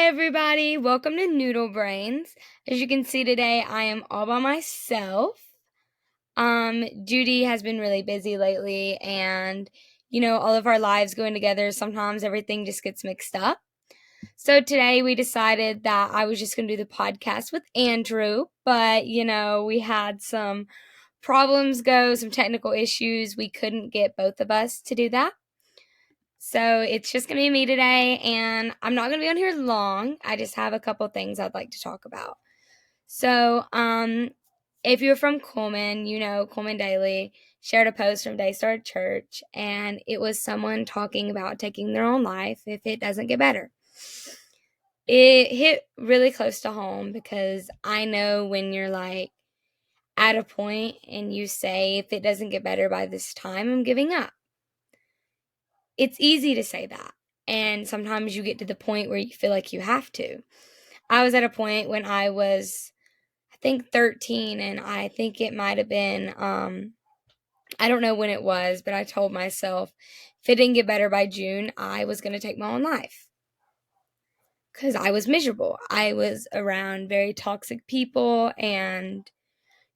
Hi everybody, welcome to Noodle Brains. As you can see today, I am all by myself. Judy has been really busy lately and all of our lives going together, sometimes everything just gets mixed up. So today we decided that I was just going to do the podcast with Andrew, but we had some some technical issues. We couldn't get both of us to do that. So it's just going to be me today, and I'm not going to be on here long. I just have a couple things I'd like to talk about. So, if you're from Coleman, Coleman Daily shared a post from Daystar Church, and it was someone talking about taking their own life if it doesn't get better. It hit really close to home because I know when you're like at a point and you say, if it doesn't get better by this time, I'm giving up. It's easy to say that. And sometimes you get to the point where you feel like you have to. I was at a point when I was, I think, 13, and I think it might have been, I don't know when it was, but I told myself if it didn't get better by June, I was going to take my own life. Because I was miserable. I was around very toxic people, and,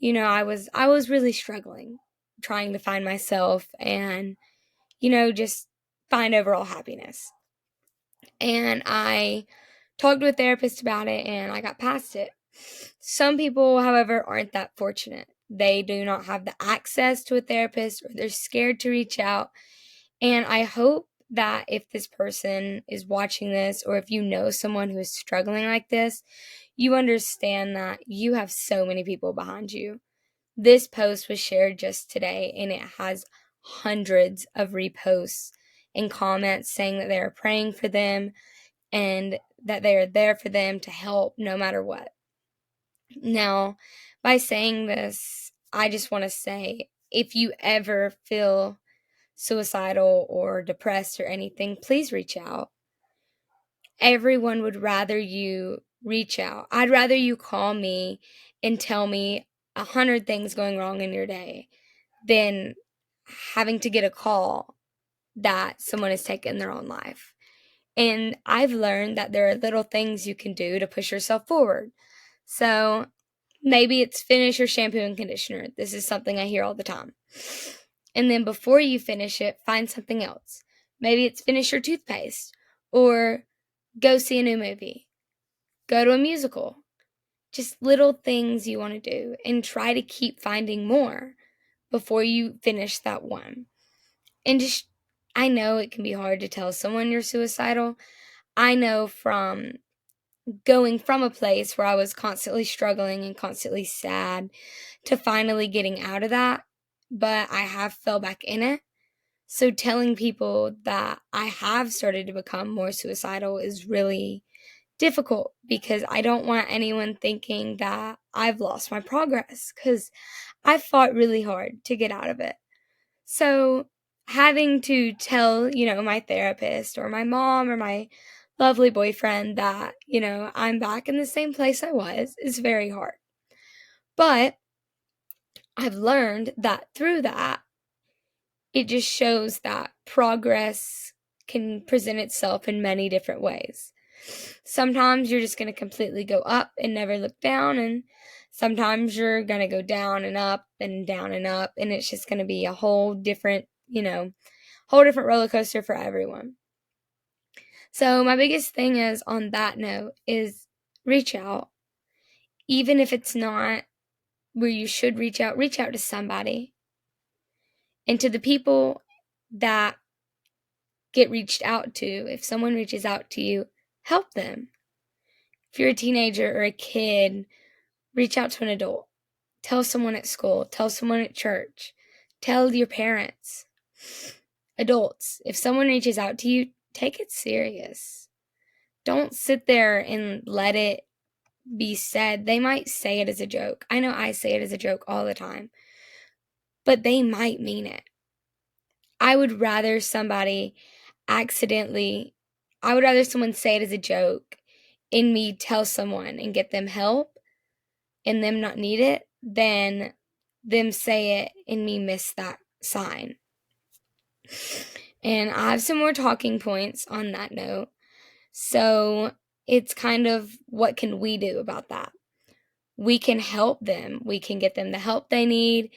I was really struggling, trying to find myself and, just find overall happiness. And I talked to a therapist about it and I got past it. Some people, however, aren't that fortunate. They do not have the access to a therapist, or they're scared to reach out. And I hope that if this person is watching this, or if you know someone who is struggling like this, you understand that you have so many people behind you. This post was shared just today and it has hundreds of reposts and comments saying that they are praying for them and that they are there for them to help no matter what. Now, by saying this, I just want to say, if you ever feel suicidal or depressed or anything, please reach out. Everyone would rather you reach out. I'd rather you call me and tell me 100 things going wrong in your day than having to get a call that someone has taken their own life. And I've learned that there are little things you can do to push yourself forward. So maybe it's finish your shampoo and conditioner. This is something I hear all the time. And then before you finish it, find something else. Maybe it's finish your toothpaste or go see a new movie. Go to a musical. Just little things you want to do and try to keep finding more before you finish that one. And I know it can be hard to tell someone you're suicidal. I know from going from a place where I was constantly struggling and constantly sad to finally getting out of that, but I have fell back in it. So telling people that I have started to become more suicidal is really difficult because I don't want anyone thinking that I've lost my progress because I fought really hard to get out of it. So having to tell, my therapist or my mom or my lovely boyfriend that, I'm back in the same place I was is very hard. But I've learned that through that, it just shows that progress can present itself in many different ways. Sometimes you're just going to completely go up and never look down, and sometimes you're going to go down and up and down and up, and it's just going to be a whole different, whole different roller coaster for everyone. So my biggest thing is on that note is reach out. Even if it's not where you should reach out to somebody. And to the people that get reached out to, if someone reaches out to you, help them. If you're a teenager or a kid, reach out to an adult. Tell someone at school, tell someone at church, tell your parents. Adults, if someone reaches out to you, take it serious. Don't sit there and let it be said. They might say it as a joke. I know I say it as a joke all the time, but they might mean it. I would rather someone say it as a joke and me tell someone and get them help and them not need it than them say it and me miss that sign. And I have some more talking points on that note. So it's kind of what can we do about that? We can help them. We can get them the help they need.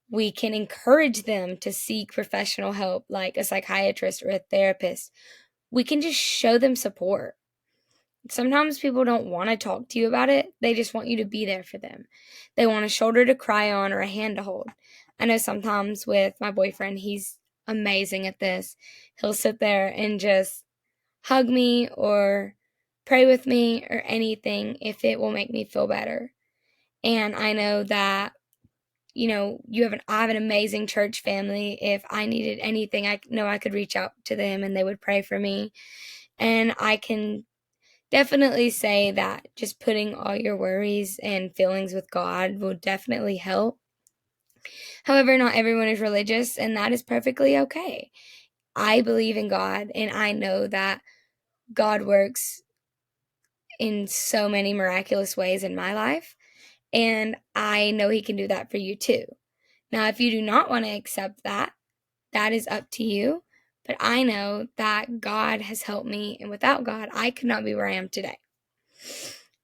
We can encourage them to seek professional help, like a psychiatrist or a therapist. We can just show them support. Sometimes people don't want to talk to you about it. They just want you to be there for them. They want a shoulder to cry on or a hand to hold. I know sometimes with my boyfriend, he's amazing at this. He'll sit there and just hug me or pray with me or anything if it will make me feel better. And I know that, I have an amazing church family. If I needed anything, I know I could reach out to them and they would pray for me. And I can definitely say that just putting all your worries and feelings with God will definitely help. However, not everyone is religious, and that is perfectly okay. I believe in God, and I know that God works in so many miraculous ways in my life, and I know He can do that for you too. Now, if you do not want to accept that, that is up to you. But I know that God has helped me, and without God, I could not be where I am today.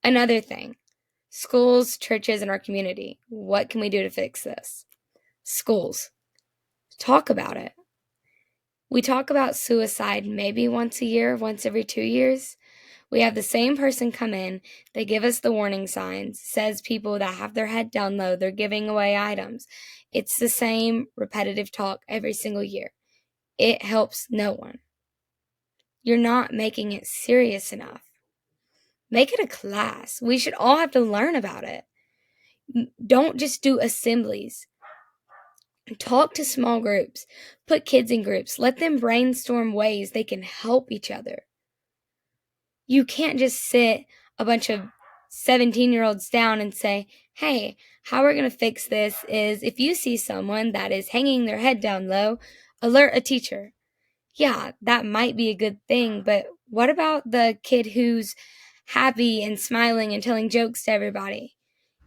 Another thing, schools, churches, and our community. What can we do to fix this? Schools. Talk about it. We talk about suicide maybe once a year, once every 2 years. We have the same person come in, they give us the warning signs, says people that have their head down low, they're giving away items. It's the same repetitive talk every single year. It helps no one. You're not making it serious enough. Make it a class. We should all have to learn about it. Don't just do assemblies. Talk to small groups. Put kids in groups. Let them brainstorm ways they can help each other. You can't just sit a bunch of 17-year-olds down and say, hey, how we're going to fix this is if you see someone that is hanging their head down low, alert a teacher. Yeah, that might be a good thing, but what about the kid who's happy and smiling and telling jokes to everybody?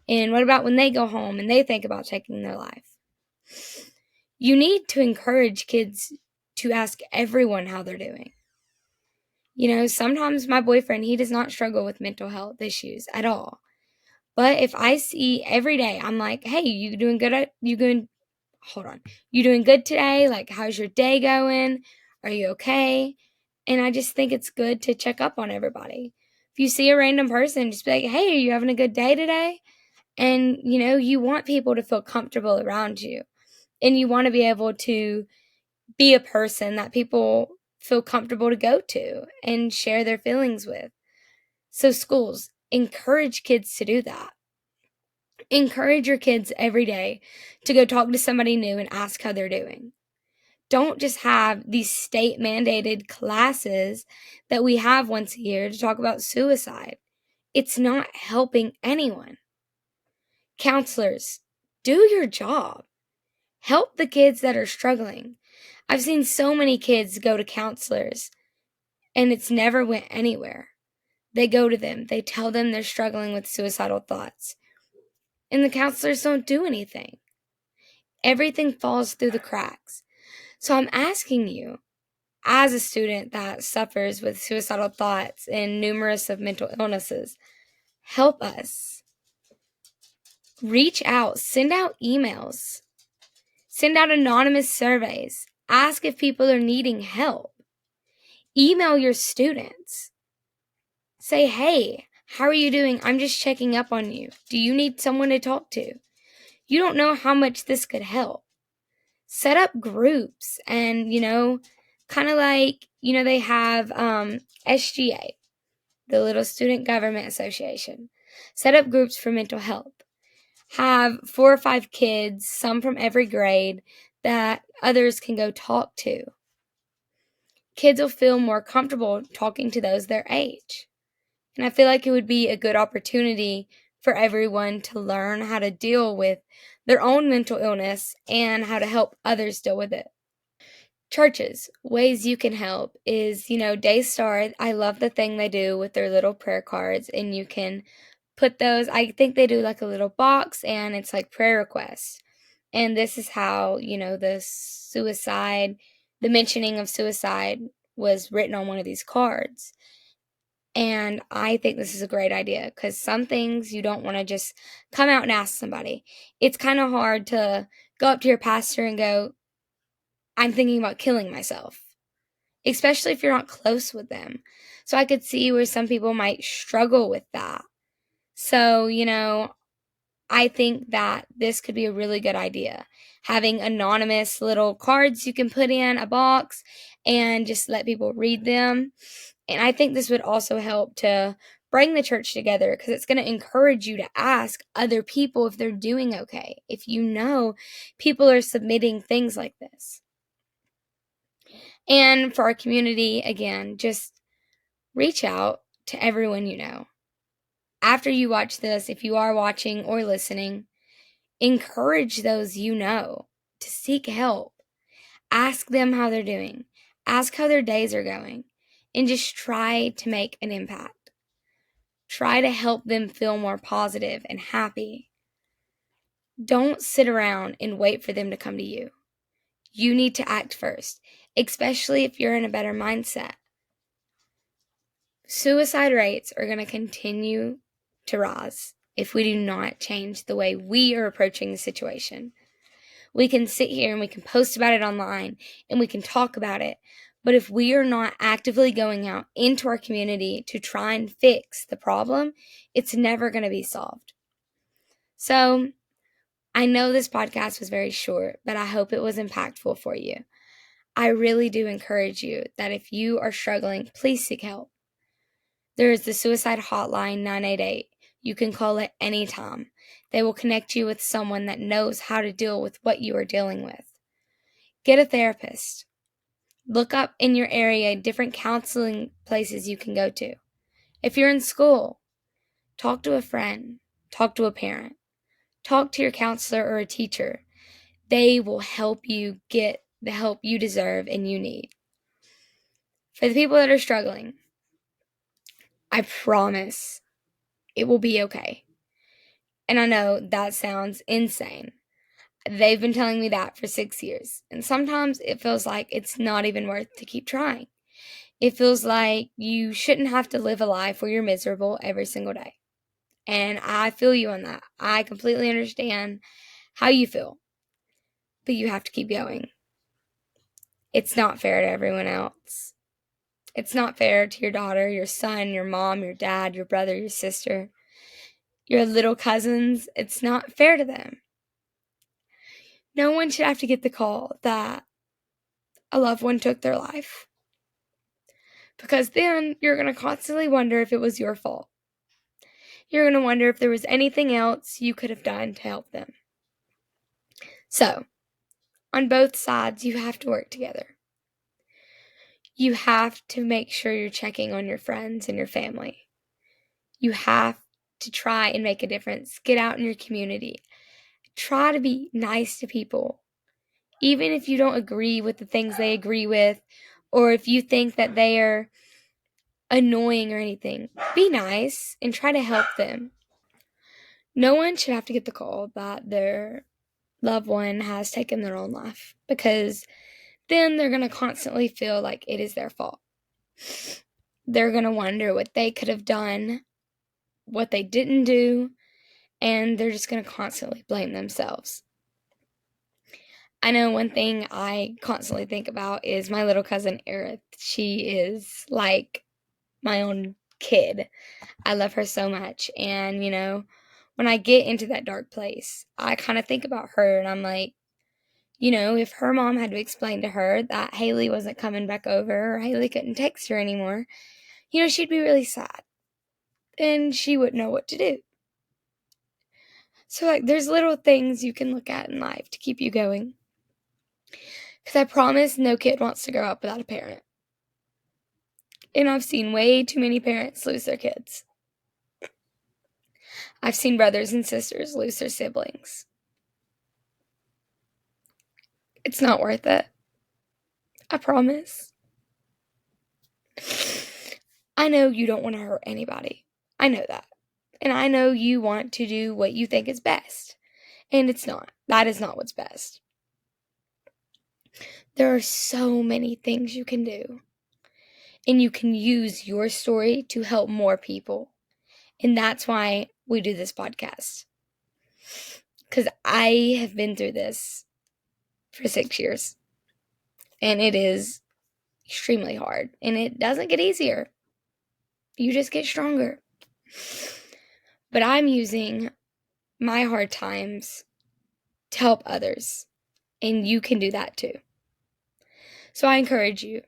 And what about when they go home and they think about taking their life? You need to encourage kids to ask everyone how they're doing. Sometimes my boyfriend, he does not struggle with mental health issues at all. But if I see every day, I'm like, hey, you doing good? Hold on. You doing good today? Like, how's your day going? Are you okay? And I just think it's good to check up on everybody. If you see a random person, just be like, hey, are you having a good day today? And, you want people to feel comfortable around you. And you want to be able to be a person that people feel comfortable to go to and share their feelings with. So schools, encourage kids to do that. Encourage your kids every day to go talk to somebody new and ask how they're doing. Don't just have these state mandated classes that we have once a year to talk about suicide. It's not helping anyone. Counselors, do your job. Help the kids that are struggling. I've seen so many kids go to counselors and it's never went anywhere. They go to them, they tell them they're struggling with suicidal thoughts, and the counselors don't do anything. Everything falls through the cracks. So I'm asking you, as a student that suffers with suicidal thoughts and numerous of mental illnesses, help us. Reach out, send out emails, send out anonymous surveys, ask if people are needing help. Email your students. Say, hey, how are you doing? I'm just checking up on you. Do you need someone to talk to? You don't know how much this could help. Set up groups and, kind of like, they have SGA, the Little Student Government Association. Set up groups for mental health. Have 4 or 5 kids, some from every grade, that others can go talk to. Kids will feel more comfortable talking to those their age. And I feel like it would be a good opportunity for everyone to learn how to deal with their own mental illness and how to help others deal with it. Churches, ways you can help is, Daystar. I love the thing they do with their little prayer cards, and you can put those, I think they do like a little box and it's like prayer requests. And this is how, the mentioning of suicide was written on one of these cards. And I think this is a great idea because some things you don't want to just come out and ask somebody. It's kind of hard to go up to your pastor and go, I'm thinking about killing myself, especially if you're not close with them. So I could see where some people might struggle with that. So, I think that this could be a really good idea. Having anonymous little cards you can put in a box and just let people read them. And I think this would also help to bring the church together because it's going to encourage you to ask other people if they're doing okay. If you know people are submitting things like this. And for our community, again, just reach out to everyone you know. After you watch this, if you are watching or listening, encourage those you know to seek help. Ask them how they're doing. Ask how their days are going. And just try to make an impact. Try to help them feel more positive and happy. Don't sit around and wait for them to come to you. You need to act first, especially if you're in a better mindset. Suicide rates are going to continue to rise if we do not change the way we are approaching the situation. We can sit here and we can post about it online and we can talk about it. But if we are not actively going out into our community to try and fix the problem, it's never going to be solved. So I know this podcast was very short, but I hope it was impactful for you. I really do encourage you that if you are struggling, please seek help. There is the suicide hotline 988. You can call it anytime. They will connect you with someone that knows how to deal with what you are dealing with. Get a therapist. Look up in your area different counseling places you can go to. If you're in school, talk to a friend, talk to a parent, talk to your counselor or a teacher. They will help you get the help you deserve and you need. For the people that are struggling, I promise it will be okay. And I know that sounds insane. They've been telling me that for 6 years. And sometimes it feels like it's not even worth to keep trying. It feels like you shouldn't have to live a life where you're miserable every single day. And I feel you on that. I completely understand how you feel. But you have to keep going. It's not fair to everyone else. It's not fair to your daughter, your son, your mom, your dad, your brother, your sister, your little cousins. It's not fair to them. No one should have to get the call that a loved one took their life. Because then you're going to constantly wonder if it was your fault. You're going to wonder if there was anything else you could have done to help them. So, on both sides, you have to work together. You have to make sure you're checking on your friends and your family. You have to try and make a difference. Get out in your community. Try to be nice to people. Even if you don't agree with the things they agree with, or if you think that they are annoying or anything, be nice and try to help them. No one should have to get the call that their loved one has taken their own life, because then they're going to constantly feel like it is their fault. They're going to wonder what they could have done, what they didn't do, and they're just going to constantly blame themselves. I know one thing I constantly think about is my little cousin Aerith. She is like my own kid. I love her so much. And, when I get into that dark place, I kind of think about her and I'm like, if her mom had to explain to her that Haley wasn't coming back over or Haley couldn't text her anymore, she'd be really sad. And she wouldn't know what to do. So, there's little things you can look at in life to keep you going. Because I promise no kid wants to grow up without a parent. And I've seen way too many parents lose their kids. I've seen brothers and sisters lose their siblings. It's not worth it. I promise. I know you don't want to hurt anybody. I know that. And I know you want to do what you think is best. And it's not. That is not what's best. There are so many things you can do. and you can use your story to help more people. And that's why we do this podcast. Because I have been through this for 6 years. And it is extremely hard. And it doesn't get easier. You just get stronger. But I'm using my hard times to help others. And you can do that too. So I encourage you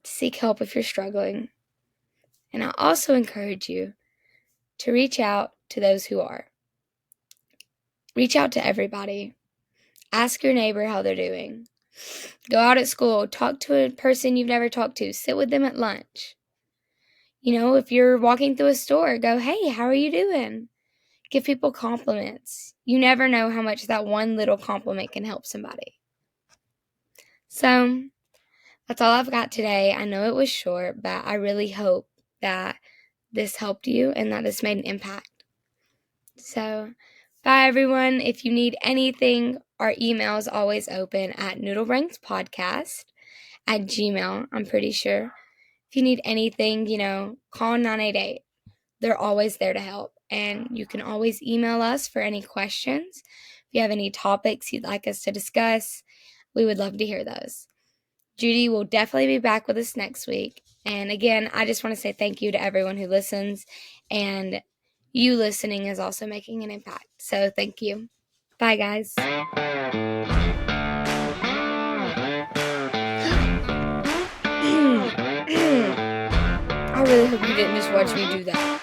to seek help if you're struggling. And I also encourage you to reach out to those who are. Reach out to everybody. Ask your neighbor how they're doing. Go out at school. Talk to a person you've never talked to. Sit with them at lunch. If you're walking through a store, go, hey, how are you doing? Give people compliments. You never know how much that one little compliment can help somebody. So, that's all I've got today. I know it was short, but I really hope that this helped you and that this made an impact. So, bye everyone. If you need anything, our email is always open at noodlebrainspodcast@gmail.com, I'm pretty sure. If you need anything, call 988. They're always there to help. And you can always email us for any questions. If you have any topics you'd like us to discuss, we would love to hear those. Judy will definitely be back with us next week. And again, I just want to say thank you to everyone who listens. And you listening is also making an impact. So thank you. Bye, guys. I really hope you didn't just watch me do that.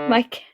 My cat.